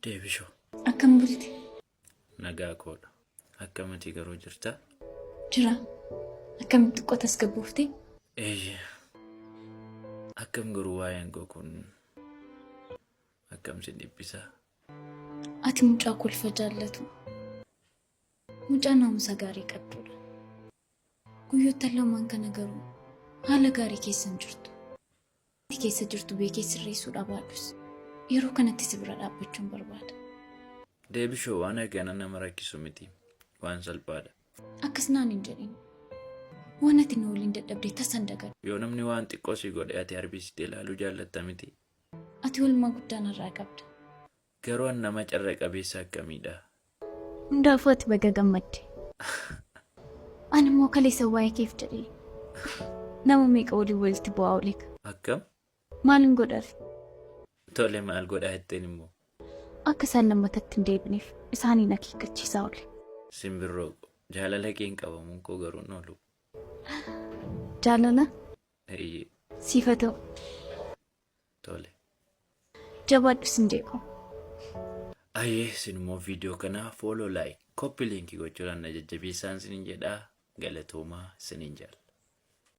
Deebisho. Akkam bulti? Nagaa koodha. Akkamati garuu jirta? Jira. Akkamitti qotas gabbuufte? Akkam garuu waa'een koo kun akkam si dhiphisaa? Ati mucaa kolfa jaallatu. Mucaa naamusa gaarii qabdudha. Guyyoota lamaan kana garuu haala gaarii keessan jirtu. Ati keessa jirtu beekee sirreessuu dhabaadhus. Yeroo kanatti si bira dhaabbachuun barbaada. Deebishoo waan argana nama rakkisu miti. Waan salphaadha. Akkas naan hin jedhin. Waan ati na waliin dadhabdee tasan dagadhu. Yoo namni waan xiqqoo si godhe ati harbisitee ilaaluu jaallatta miti. Ati walumaa guddaan irraa qabda. Garuu an nama carra qabeessa akkamiidha? Hundaafuu ati baga gammadde. Ani immoo kaleessa waa'ee keef jedhee. Nama meeqa waliin walitti bu'aa oliika. Akkam? Maalin godhare? Tole maal godhaa jetteen immoo? Akka isaan lammatatti hin deebineef isaaniin akeekkachiisaa oole. Simbirroo jaalala keen qabamuun koo garuu hin oolu. Jaalala? Siifa ta'u. Tole. Jabaadhu sin deeku. Sin immoo viidiyoo kana follow like copy link gochuudhaan na jajjabeessaan sinin jedhaa galatoomaa sinin jaala.